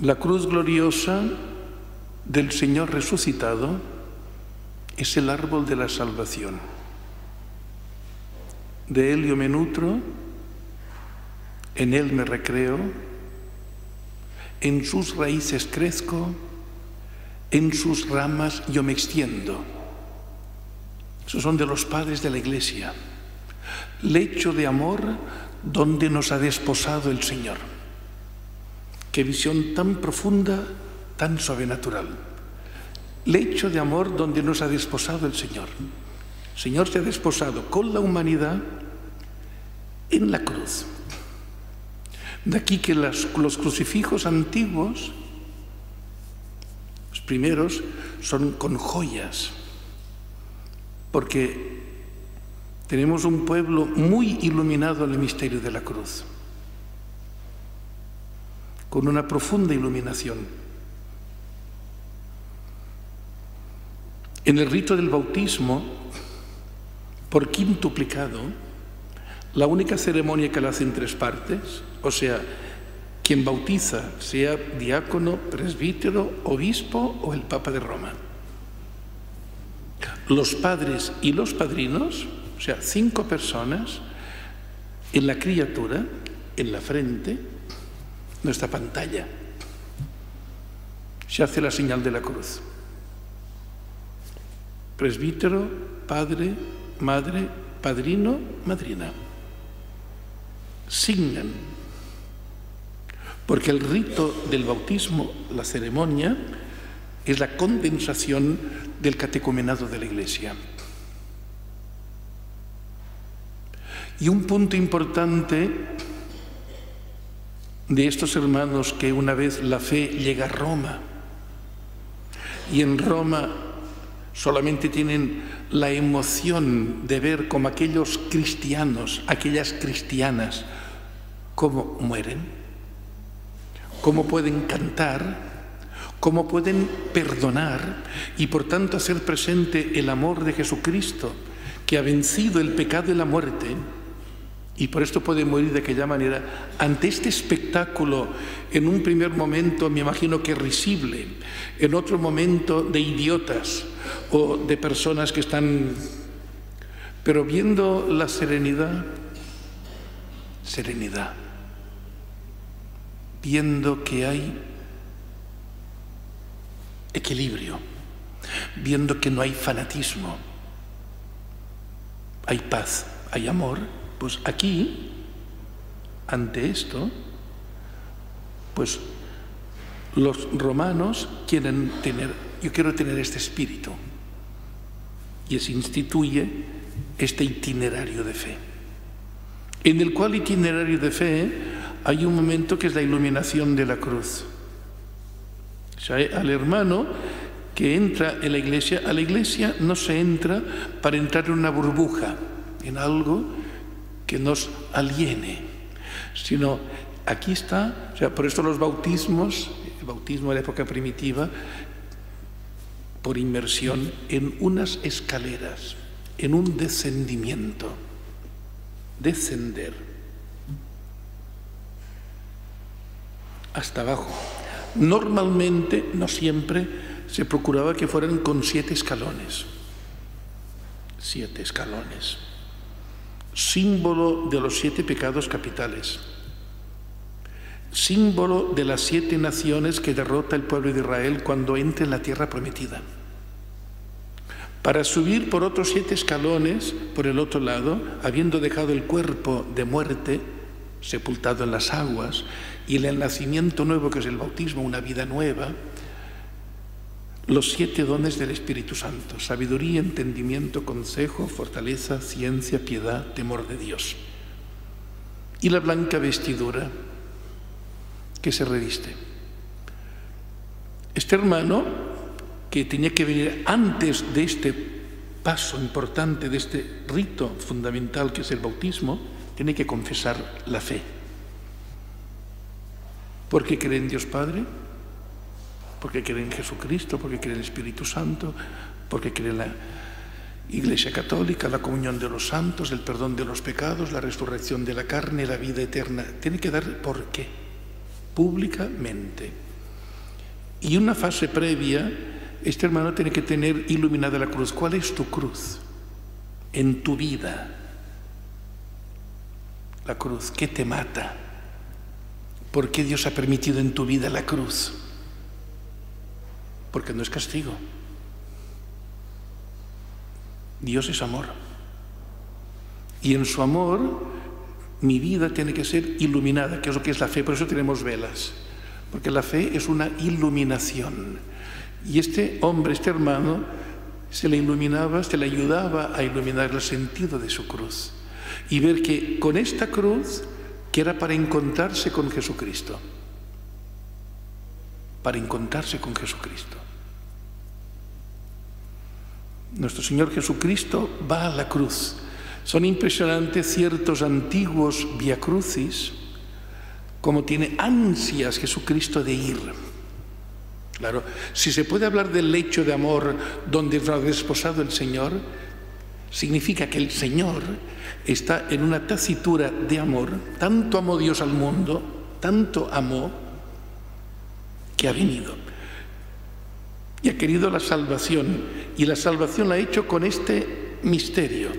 La cruz gloriosa del Señor resucitado es el árbol de la salvación. De Él yo me nutro, en Él me recreo, en sus raíces crezco, en sus ramas yo me extiendo. Esos son de los padres de la Iglesia. Lecho de amor donde nos ha desposado el Señor. Qué visión tan profunda, tan sobrenatural. Lecho de amor donde nos ha desposado el Señor. El Señor se ha desposado con la humanidad en la cruz. De aquí que los crucifijos antiguos, los primeros, son con joyas, porque tenemos un pueblo muy iluminado en el misterio de la cruz, con una profunda iluminación. En el rito del bautismo, por quintuplicado, la única ceremonia que lo hace en 3 partes, o sea, quien bautiza, sea diácono, presbítero, obispo o el Papa de Roma. Los padres y los padrinos, o sea, 5 personas, en la criatura, en la frente, nuestra pantalla, se hace la señal de la cruz. Presbítero, padre, madre, padrino, madrina. Signan. Porque el rito del bautismo, la ceremonia, es la condensación del catecumenado de la Iglesia. Y un punto importante de estos hermanos que una vez la fe llega a Roma y en Roma solamente tienen la emoción de ver como aquellos cristianos, aquellas cristianas, cómo mueren, cómo pueden cantar, cómo pueden perdonar y por tanto hacer presente el amor de Jesucristo que ha vencido el pecado y la muerte y por esto puede morir de aquella manera. Ante este espectáculo, en un primer momento me imagino que risible, en otro momento de idiotas o de personas que están, pero viendo la serenidad, viendo que hay equilibrio, viendo que no hay fanatismo, hay paz, hay amor, pues aquí, ante esto, pues los romanos quieren tener, yo quiero tener este espíritu, y se instituye este itinerario de fe, en el cual itinerario de fe hay un momento que es la iluminación de la cruz. O sea, al hermano que entra en la iglesia, a la iglesia no se entra para entrar en una burbuja, en algo que nos aliene, sino aquí está, o sea, por esto los bautismos, el bautismo de la época primitiva, por inmersión en unas escaleras, en un descendimiento, descender hasta abajo. Normalmente, no siempre, se procuraba que fueran con 7 escalones. 7 escalones. Símbolo de los 7 pecados capitales. Símbolo de las 7 naciones que derrota el pueblo de Israel cuando entra en la tierra prometida. Para subir por otros 7 escalones, por el otro lado, habiendo dejado el cuerpo de muerte, sepultado en las aguas, y el nacimiento nuevo que es el bautismo, una vida nueva, los 7 dones del Espíritu Santo: sabiduría, entendimiento, consejo, fortaleza, ciencia, piedad, temor de Dios. Y la blanca vestidura que se reviste. Este hermano, que tenía que venir antes de este paso importante, de este rito fundamental que es el bautismo, tiene que confesar la fe. ¿Por qué cree en Dios Padre? Porque cree en Jesucristo, porque cree en el Espíritu Santo, porque cree en la Iglesia Católica, la comunión de los santos, el perdón de los pecados, la resurrección de la carne, la vida eterna. Tiene que dar por qué, públicamente. Y una fase previa, este hermano tiene que tener iluminada la cruz. ¿Cuál es tu cruz en tu vida? La cruz, ¿qué te mata? ¿Por qué Dios ha permitido en tu vida la cruz? Porque no es castigo. Dios es amor. Y en su amor, mi vida tiene que ser iluminada, que es lo que es la fe. Por eso tenemos velas. Porque la fe es una iluminación. Y este hombre, este hermano, se le iluminaba, se le ayudaba a iluminar el sentido de su cruz. Y ver que con esta cruz, que era para encontrarse con Jesucristo. Para encontrarse con Jesucristo. Nuestro Señor Jesucristo va a la cruz. Son impresionantes ciertos antiguos viacrucis, como tiene ansias Jesucristo de ir. Claro, si se puede hablar del lecho de amor donde fue desposado el Señor, significa que el Señor está en una tesitura de amor. Tanto amó Dios al mundo, tanto amó, que ha venido. Y ha querido la salvación. Y la salvación la ha hecho con este misterio.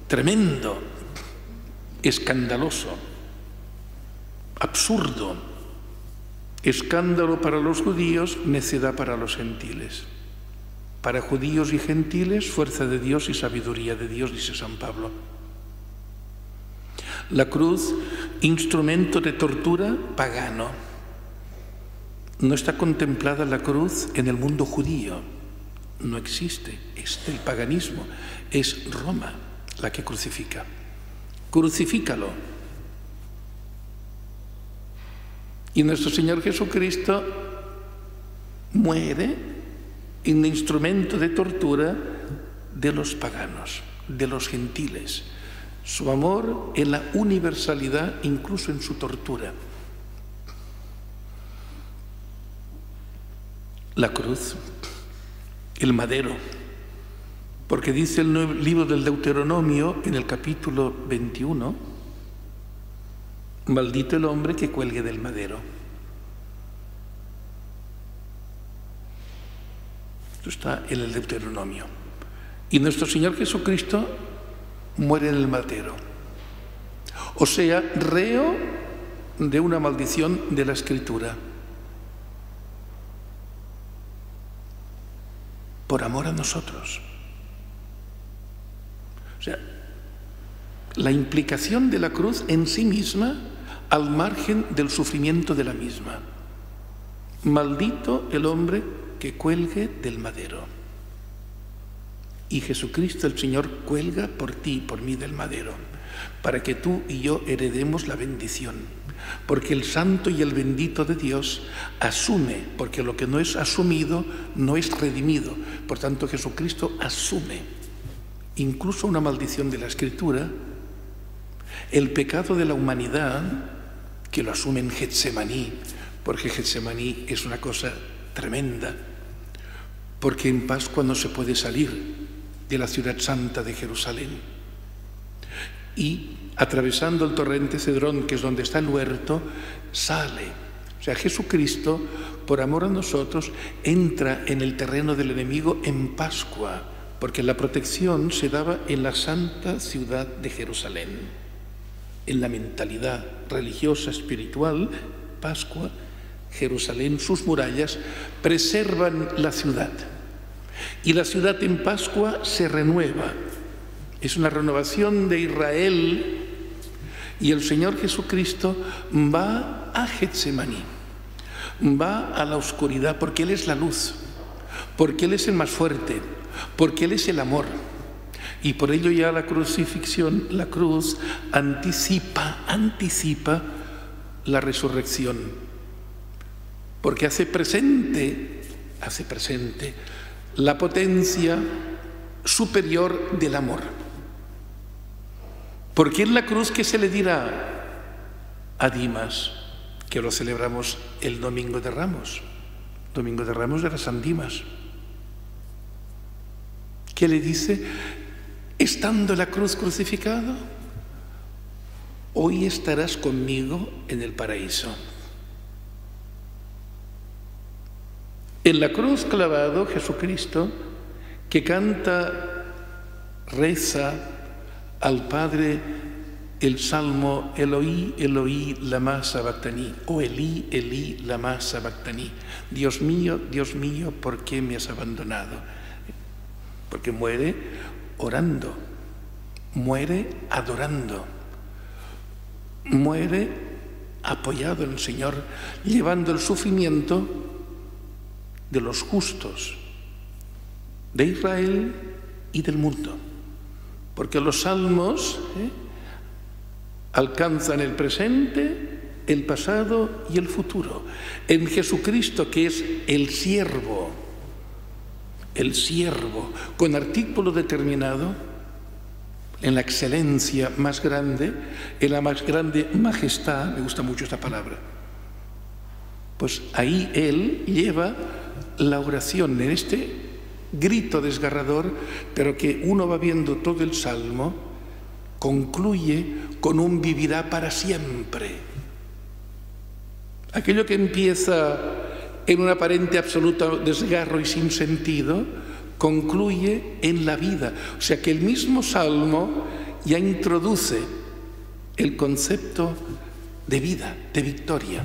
Tremendo, escandaloso, absurdo. Escándalo para los judíos, necedad para los gentiles. Para judíos y gentiles, fuerza de Dios y sabiduría de Dios, dice San Pablo. La cruz, instrumento de tortura pagano. No está contemplada la cruz en el mundo judío. No existe. Es del paganismo. Es Roma la que crucifica. Crucifícalo. Y nuestro Señor Jesucristo muere en instrumento de tortura de los paganos, de los gentiles. Su amor en la universalidad, incluso en su tortura. La cruz, el madero, porque dice el libro del Deuteronomio en el capítulo 21, maldito el hombre que cuelgue del madero. Esto está en el Deuteronomio. Y nuestro Señor Jesucristo muere en el madero. O sea, reo de una maldición de la Escritura. Por amor a nosotros. O sea, la implicación de la cruz en sí misma al margen del sufrimiento de la misma. Maldito el hombre que cuelgue del madero. Y Jesucristo el Señor cuelga por ti y por mí del madero, para que tú y yo heredemos la bendición. Porque el santo y el bendito de Dios asume, porque lo que no es asumido no es redimido. Por tanto, Jesucristo asume incluso una maldición de la Escritura, el pecado de la humanidad, que lo asume en Getsemaní, porque Getsemaní es una cosa tremenda, porque en Pascua no se puede salir de la ciudad santa de Jerusalén. Y atravesando el torrente Cedrón, que es donde está el huerto, sale. O sea, Jesucristo, por amor a nosotros, entra en el terreno del enemigo en Pascua, porque la protección se daba en la santa ciudad de Jerusalén. En la mentalidad religiosa, espiritual, Pascua, Jerusalén, sus murallas, preservan la ciudad. Y la ciudad en Pascua se renueva. Es una renovación de Israel. Y el Señor Jesucristo va a Getsemaní, va a la oscuridad, porque Él es la luz, porque Él es el más fuerte, porque Él es el amor. Y por ello ya la crucifixión, la cruz, anticipa la resurrección, porque hace presente la potencia superior del amor. Porque en la cruz, ¿qué se le dirá a Dimas? Que lo celebramos el Domingo de Ramos. Domingo de Ramos de las San Dimas. ¿Qué le dice? Estando en la cruz crucificado, hoy estarás conmigo en el paraíso. En la cruz clavado, Jesucristo, que canta, reza al Padre el salmo Eloí, Eloí, lama sabactani, o Elí, Elí, lama sabactani. Dios mío, ¿por qué me has abandonado? Porque muere orando, muere adorando, muere apoyado en el Señor, llevando el sufrimiento de los justos, de Israel y del mundo. Porque los salmos alcanzan el presente, el pasado y el futuro. En Jesucristo, que es el siervo, con artículo determinado, en la excelencia más grande, en la más grande majestad, me gusta mucho esta palabra, pues ahí Él lleva la oración en este grito desgarrador, pero que uno va viendo todo el salmo, concluye con un vivirá para siempre. Aquello que empieza en un aparente absoluto desgarro y sin sentido, concluye en la vida. O sea que el mismo salmo ya introduce el concepto de vida, de victoria,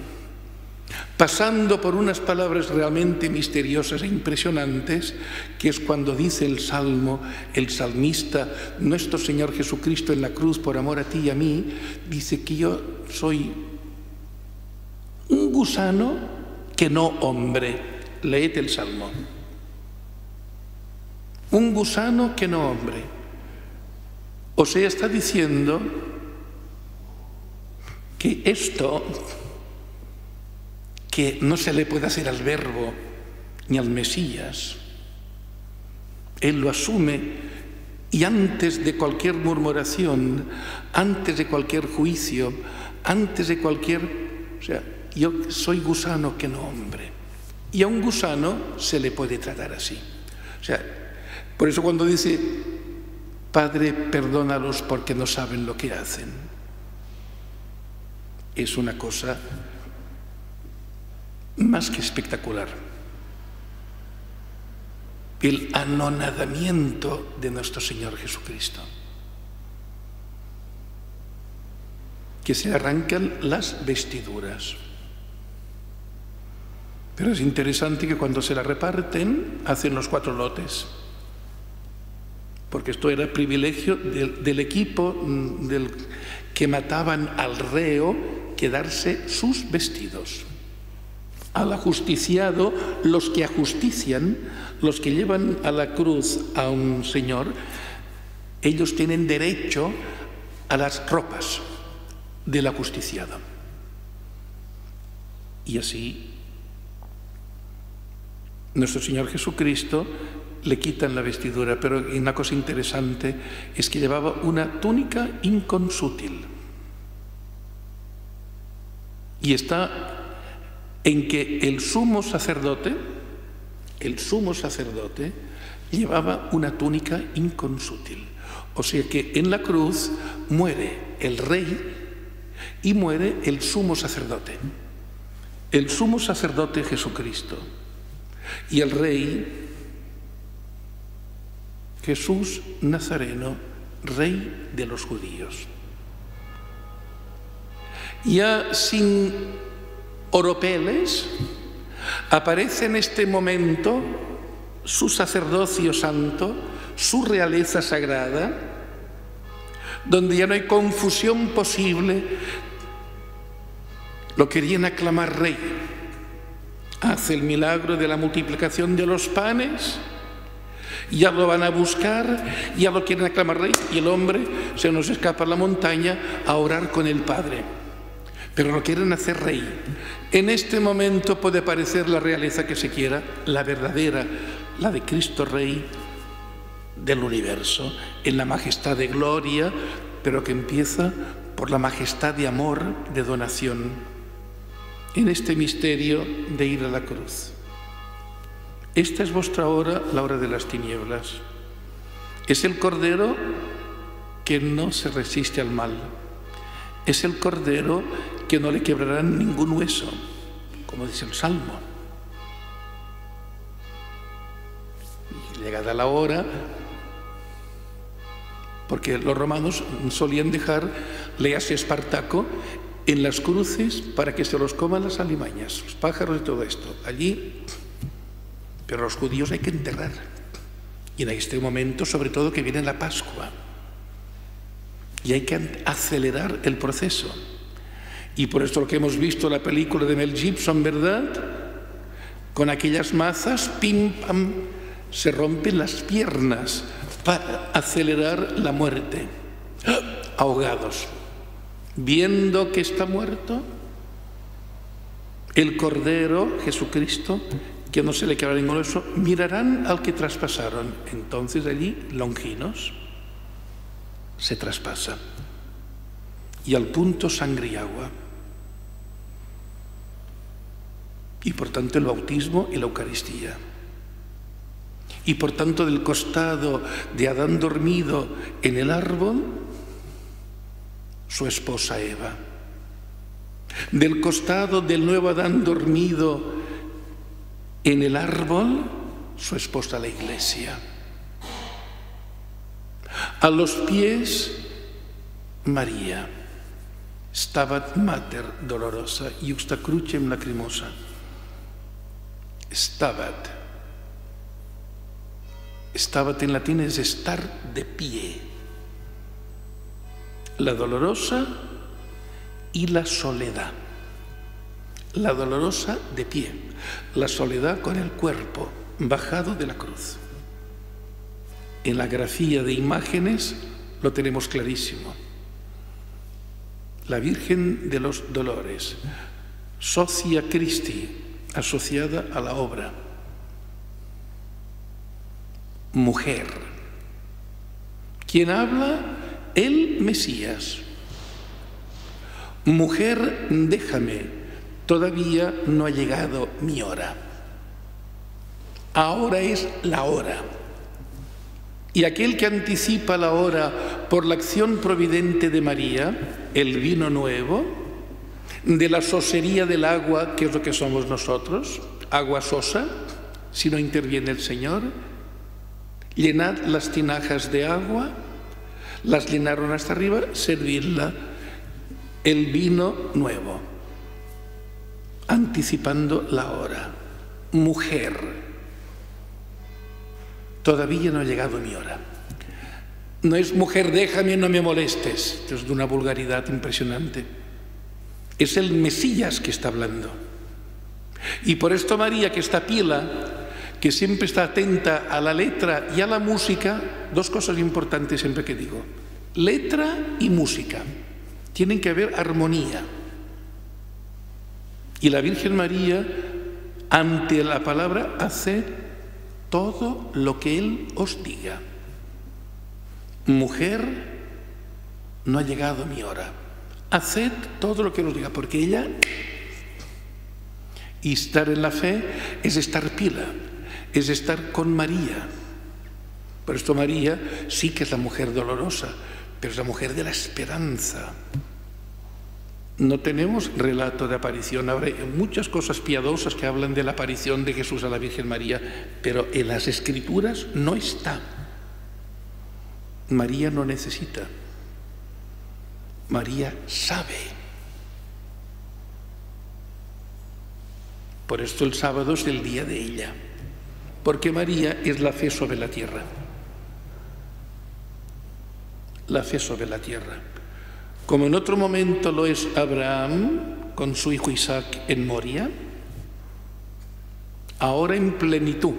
pasando por unas palabras realmente misteriosas e impresionantes, que es cuando dice el salmo, el salmista, nuestro Señor Jesucristo en la cruz por amor a ti y a mí, dice que yo soy un gusano que no hombre. Leed el salmo. Un gusano que no hombre. O sea, está diciendo que esto, que no se le puede hacer al Verbo ni al Mesías, Él lo asume, y antes de cualquier murmuración, antes de cualquier juicio, antes de cualquier... O sea, yo soy gusano que no hombre. Y a un gusano se le puede tratar así. O sea, por eso cuando dice, Padre, perdónalos porque no saben lo que hacen, es una cosa más que espectacular. El anonadamiento de nuestro Señor Jesucristo, que se arrancan las vestiduras. Pero es interesante que cuando se la reparten, hacen los 4 lotes, porque esto era privilegio del equipo que mataban al reo, quedarse sus vestidos. Al ajusticiado, los que ajustician, los que llevan a la cruz a un señor, ellos tienen derecho a las ropas del ajusticiado. Y así, nuestro Señor Jesucristo le quitan la vestidura, pero una cosa interesante es que llevaba una túnica inconsútil. Y está en que el sumo sacerdote llevaba una túnica inconsútil. O sea que en la cruz muere el rey y muere el sumo sacerdote. El sumo sacerdote Jesucristo y el rey Jesús Nazareno, rey de los judíos. Ya sin oropeles, aparece en este momento su sacerdocio santo, su realeza sagrada, donde ya no hay confusión posible. Lo querían aclamar rey. Hace el milagro de la multiplicación de los panes, ya lo van a buscar, ya lo quieren aclamar rey, y el hombre se nos escapa a la montaña a orar con el Padre. Pero lo quieren hacer rey. En este momento puede parecer la realeza que se quiera, la verdadera, la de Cristo Rey del universo, en la majestad de gloria, pero que empieza por la majestad de amor, de donación, en este misterio de ir a la cruz. Esta es vuestra hora, la hora de las tinieblas. Es el Cordero que no se resiste al mal. Es el Cordero que no le quebrarán ningún hueso, como dice el Salmo. llegada la hora, porque los romanos solían dejar, léase Espartaco, en las cruces para que se los coman las alimañas, los pájaros y todo esto. Allí, pero los judíos hay que enterrar. Y en este momento, sobre todo, que viene la Pascua. Y hay que acelerar el proceso. Y por esto lo que hemos visto en la película de Mel Gibson, ¿verdad? Con aquellas mazas, pim, pam, se rompen las piernas para acelerar la muerte. Ahogados. Viendo que está muerto, el Cordero, Jesucristo, que no se le quedará ningún hueso, mirarán al que traspasaron. Entonces allí, Longinos, se traspasa. Y al punto sangre y agua. Y por tanto el bautismo y la Eucaristía. Y por tanto del costado de Adán dormido en el árbol, su esposa Eva. Del costado del nuevo Adán dormido en el árbol, su esposa la Iglesia. A los pies, María. Stabat Mater dolorosa, iusta crucem lacrimosa. Stabat. Stabat en latín es estar de pie. La dolorosa y la soledad. La dolorosa de pie, la soledad con el cuerpo bajado de la cruz. En la grafía de imágenes lo tenemos clarísimo. La Virgen de los Dolores, socia Christi, asociada a la obra. Mujer. ¿Quién habla? El Mesías. Mujer, déjame, todavía no ha llegado mi hora. Ahora es la hora. Y aquel que anticipa la hora por la acción providente de María, el vino nuevo, de la sosería del agua, que es lo que somos nosotros, agua sosa, si no interviene el Señor, llenad las tinajas de agua, las llenaron hasta arriba, servirla, el vino nuevo, anticipando la hora. Mujer, todavía no ha llegado mi hora. No es mujer, déjame, no me molestes. Esto es de una vulgaridad impresionante. Es el Mesías que está hablando. Y por esto María, que está pila, que siempre está atenta a la letra y a la música, dos cosas importantes siempre que digo. Letra y música. Tienen que haber armonía. Y la Virgen María, ante la palabra, hace todo lo que Él os diga. Mujer, no ha llegado mi hora. Haced todo lo que Él os diga, porque ella... Y estar en la fe es estar pila, es estar con María. Por esto María sí que es la mujer dolorosa, pero es la mujer de la esperanza. No tenemos relato de aparición. Habrá muchas cosas piadosas que hablan de la aparición de Jesús a la Virgen María, pero en las Escrituras no está. María no necesita. María sabe. Por esto el sábado es el día de ella, porque María es la fe sobre la tierra. La fe sobre la tierra. Como en otro momento lo es Abraham con su hijo Isaac en Moria, ahora en plenitud.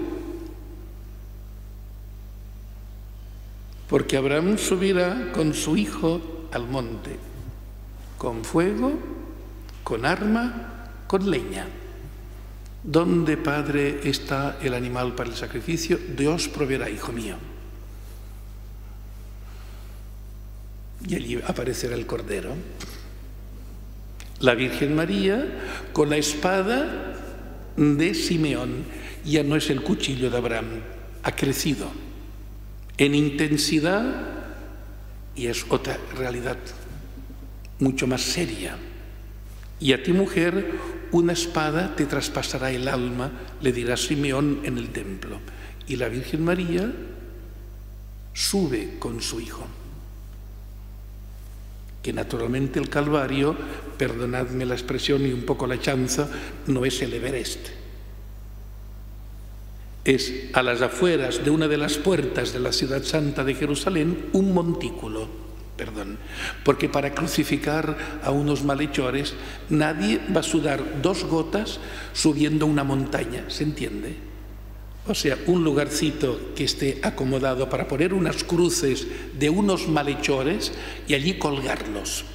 Porque Abraham subirá con su hijo al monte, con fuego, con arma, con leña. ¿Dónde, Padre, está el animal para el sacrificio? Dios proveerá, hijo mío. Y allí aparecerá el Cordero. La Virgen María con la espada de Simeón. Ya no es el cuchillo de Abraham, ha crecido en intensidad y es otra realidad mucho más seria. Y a ti, mujer, una espada te traspasará el alma, le dirá Simeón en el templo. y la Virgen María sube con su Hijo. Que naturalmente el Calvario, perdonadme la expresión y un poco la chanza, no es el Everest. Es a las afueras de una de las puertas de la ciudad santa de Jerusalén un montículo, porque para crucificar a unos malhechores nadie va a sudar 2 gotas subiendo una montaña, ¿se entiende? O sea, un lugarcito que esté acomodado para poner unas cruces de unos malhechores y allí colgarlos.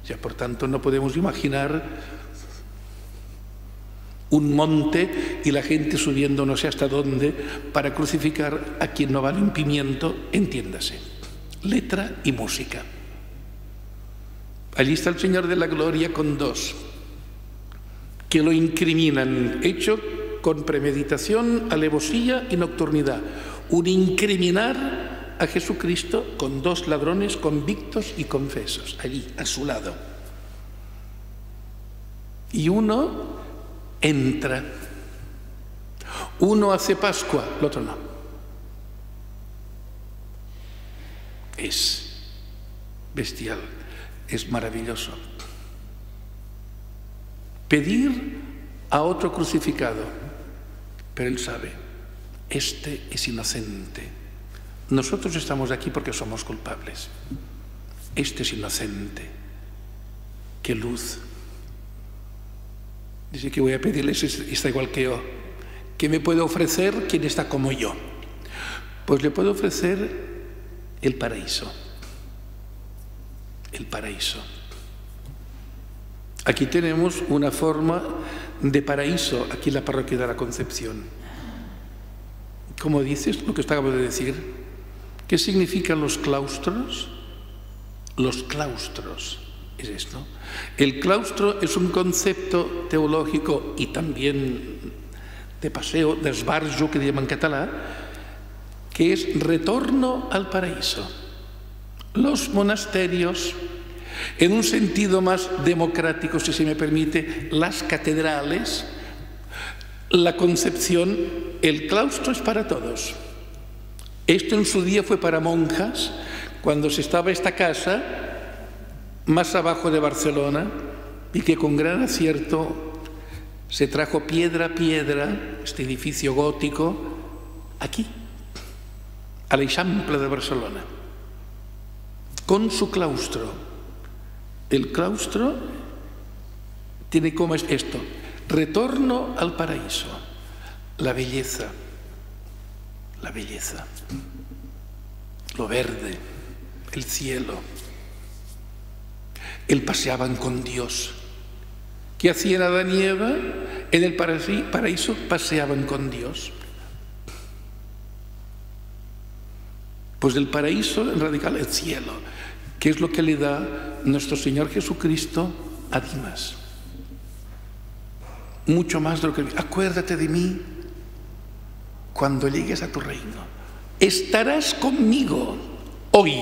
O sea, por tanto, no podemos imaginar un monte y la gente subiendo no sé hasta dónde para crucificar a quien no vale un pimiento, entiéndase. Letra y música. Allí está el Señor de la Gloria con 2 que lo incriminan, hecho con premeditación, alevosía y nocturnidad. Un incriminar a Jesucristo con 2 ladrones convictos y confesos, allí, a su lado. Y uno entra. Uno hace Pascua, el otro no. Es bestial, es maravilloso. Pedir a otro crucificado, pero él sabe, este es inocente. Nosotros estamos aquí porque somos culpables. Este es inocente. ¡Qué luz! Dice que voy a pedirles, está igual que yo. ¿Qué me puede ofrecer quien está como yo? Pues le puedo ofrecer el paraíso. El paraíso. Aquí tenemos una forma de paraíso, aquí en la parroquia de la Concepción. ¿Cómo dices lo que acabo de decir? ¿Qué significan los claustros? Los claustros es esto. El claustro es un concepto teológico y también de paseo, d'esbarjo, que llaman en catalán, que es retorno al paraíso. Los monasterios, en un sentido más democrático, si se me permite, las catedrales, la Concepción, el claustro es para todos. Esto en su día fue para monjas, cuando se estaba esta casa más abajo de Barcelona, y que con gran acierto se trajo piedra a piedra, este edificio gótico, aquí, a l'Eixample de Barcelona, con su claustro. El claustro tiene como es esto: retorno al paraíso, la belleza, lo verde, el cielo. Él paseaban con Dios. ¿Qué hacían Adán y Eva? En el paraíso paseaban con Dios. Pues del paraíso, en radical, el cielo, que es lo que le da nuestro Señor Jesucristo a Dimas. Mucho más de lo que... Acuérdate de mí cuando llegues a tu reino. Estarás conmigo hoy.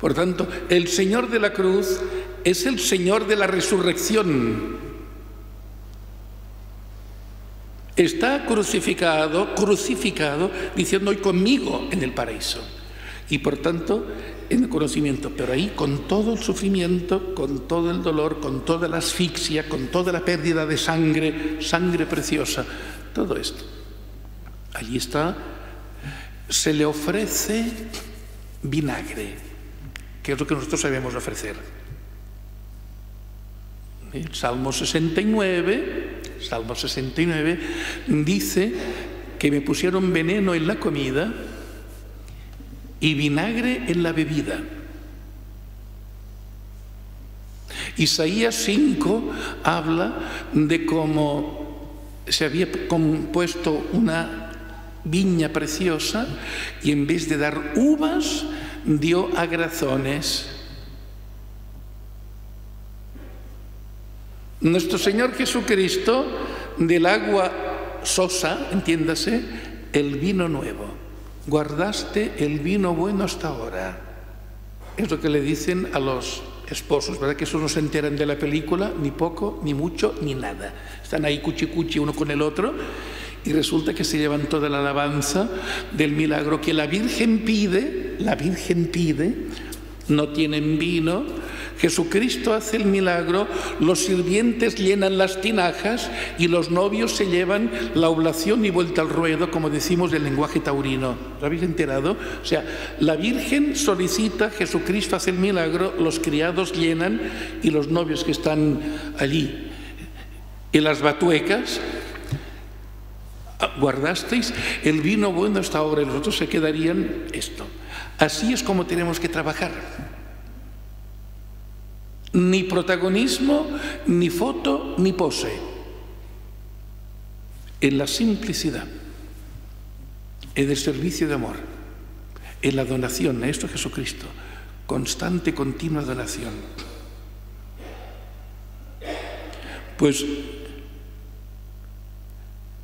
Por tanto, el Señor de la cruz es el Señor de la resurrección. Está crucificado, diciendo hoy conmigo en el paraíso. Y por tanto, en el conocimiento, pero ahí con todo el sufrimiento, con todo el dolor, con toda la asfixia, con toda la pérdida de sangre, sangre preciosa, todo esto. Allí está, se le ofrece vinagre, que es lo que nosotros sabemos ofrecer. El Salmo 69 dice que me pusieron veneno en la comida y vinagre en la bebida. Isaías 5 habla de cómo se había compuesto una viña preciosa y en vez de dar uvas dio agrazones. Nuestro Señor Jesucristo, del agua sosa, entiéndase, el vino nuevo. Guardaste el vino bueno hasta ahora. Es lo que le dicen a los esposos, ¿verdad? Que esos no se enteran de la película, ni poco, ni mucho, ni nada. Están ahí cuchi uno con el otro y resulta que se llevan toda la alabanza del milagro que la Virgen pide, no tienen vino, Jesucristo hace el milagro, los sirvientes llenan las tinajas y los novios se llevan la oblación y vuelta al ruedo, como decimos del lenguaje taurino. ¿Lo habéis enterado? O sea, la Virgen solicita, Jesucristo hace el milagro, los criados llenan y los novios que están allí en las batuecas, guardasteis el vino bueno hasta ahora y los otros se quedarían esto. Así es como tenemos que trabajar. Ni protagonismo, ni foto, ni pose. En la simplicidad, en el servicio de amor, en la donación, esto es Jesucristo, constante, continua donación. Pues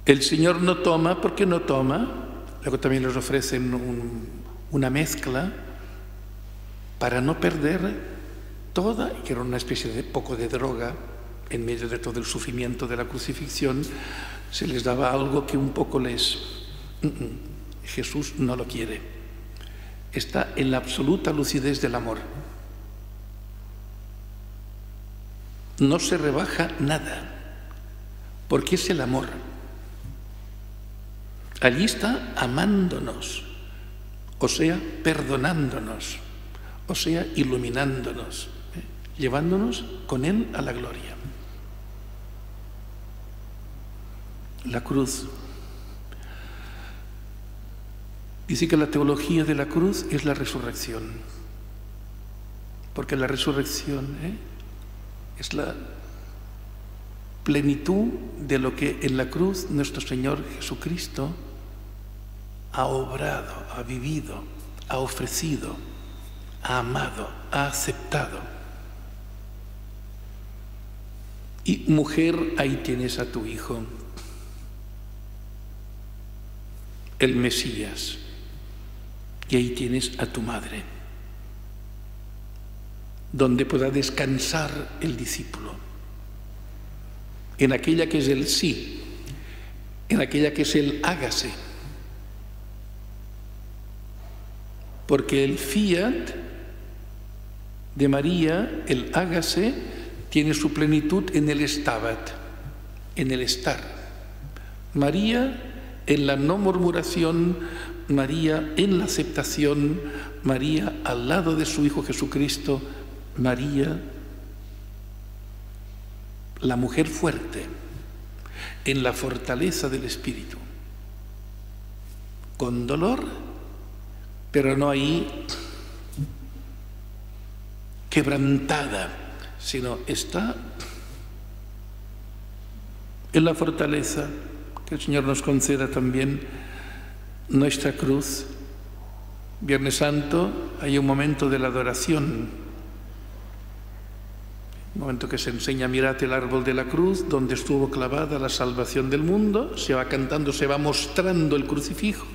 el Señor no toma porque no toma, luego también nos ofrecen una mezcla para no perder toda, que era una especie de poco de droga, en medio de todo el sufrimiento de la crucifixión, se les daba algo que un poco les... Jesús no lo quiere. Está en la absoluta lucidez del amor. No se rebaja nada, porque es el amor. Allí está amándonos, o sea, perdonándonos, o sea, iluminándonos, llevándonos con Él a la gloria. La cruz. Dice que la teología de la cruz es la resurrección, porque la resurrección es la plenitud de lo que en la cruz nuestro Señor Jesucristo ha obrado, ha vivido, ha ofrecido, ha amado, ha aceptado. Y mujer, ahí tienes a tu hijo, el Mesías, y ahí tienes a tu madre, donde pueda descansar el discípulo, en aquella que es el sí, en aquella que es el hágase, porque el fiat de María, el hágase, tiene su plenitud en el stabat, en el estar. María en la no murmuración, María en la aceptación, María al lado de su Hijo Jesucristo, María, la mujer fuerte, en la fortaleza del Espíritu, con dolor, pero no ahí quebrantada, sino está en la fortaleza. Que el Señor nos conceda también nuestra cruz. Viernes Santo hay un momento de la adoración, un momento que se enseña: mirad el árbol de la cruz, donde estuvo clavada la salvación del mundo. Se va cantando, se va mostrando el crucifijo,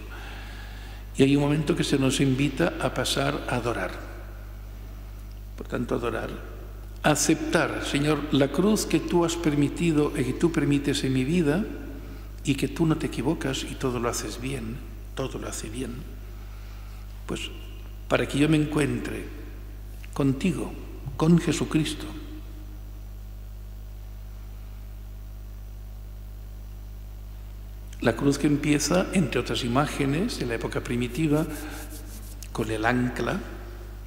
y hay un momento que se nos invita a pasar a adorar. Por tanto, adorar, aceptar, Señor, la cruz que tú has permitido y que tú permites en mi vida, y que tú no te equivocas y todo lo haces bien, todo lo hace bien, pues para que yo me encuentre contigo, con Jesucristo. La cruz que empieza, entre otras imágenes, en la época primitiva, con el ancla,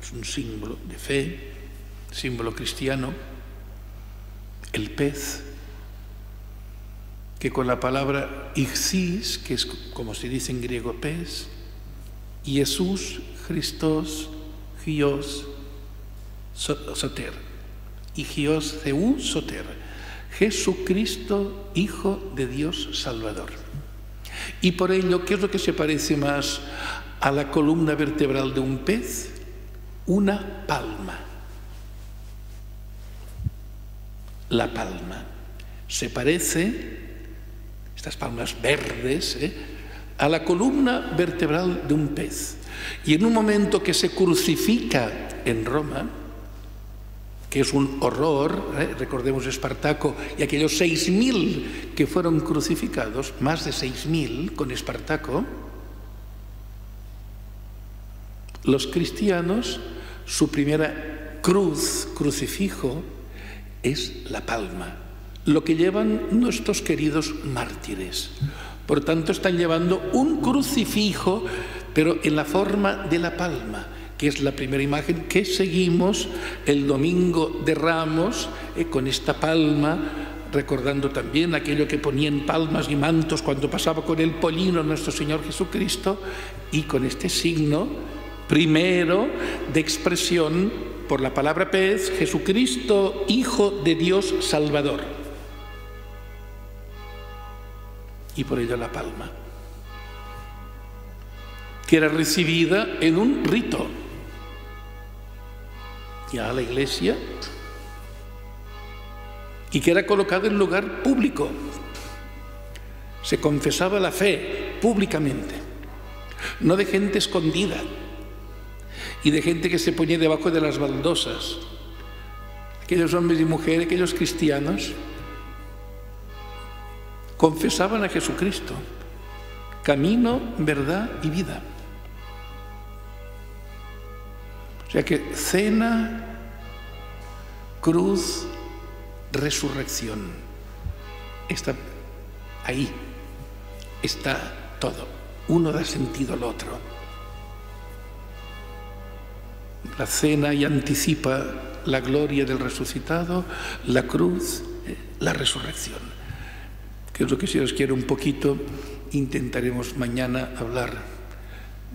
es un símbolo de fe, símbolo cristiano, el pez, que con la palabra ixis, que es como se dice en griego pez, Jesús, Christos, Hios, Soter, y Hios, Theou, Soter, Jesucristo, Hijo de Dios Salvador. Y por ello, ¿qué es lo que se parece más a la columna vertebral de un pez? Una palma. La palma se parece, estas palmas verdes, a la columna vertebral de un pez. Y en un momento que se crucifica en Roma, que es un horror, recordemos Espartaco y aquellos 6.000 que fueron crucificados, más de 6.000 con Espartaco. Los cristianos, su primera cruz, crucifijo, es la palma, lo que llevan nuestros queridos mártires. Por tanto, están llevando un crucifijo, pero en la forma de la palma, que es la primera imagen que seguimos el domingo de Ramos, con esta palma, recordando también aquello que ponían palmas y mantos cuando pasaba con el pollino nuestro Señor Jesucristo, y con este signo primero de expresión por la palabra pez, Jesucristo, Hijo de Dios Salvador. Y por ello la palma, que era recibida en un rito. Ya la Iglesia, y que era colocada en lugar público. Se confesaba la fe públicamente, no de gente escondida y de gente que se ponía debajo de las baldosas. Aquellos hombres y mujeres, aquellos cristianos, confesaban a Jesucristo, camino, verdad y vida. O sea que cena, cruz, resurrección. Ahí está todo. Uno da sentido al otro. La cena y anticipa la gloria del resucitado, la cruz, la resurrección. Que es lo que, si os quiero un poquito, intentaremos mañana hablar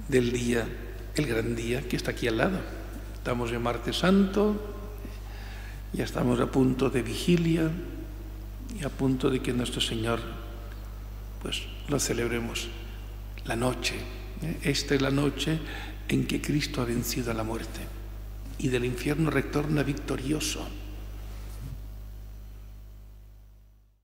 del día, el gran día que está aquí al lado. Estamos en Martes Santo, ya estamos a punto de vigilia y a punto de que nuestro Señor, pues, lo celebremos. La noche, esta es la noche en que Cristo ha vencido a la muerte y del infierno retorna victorioso.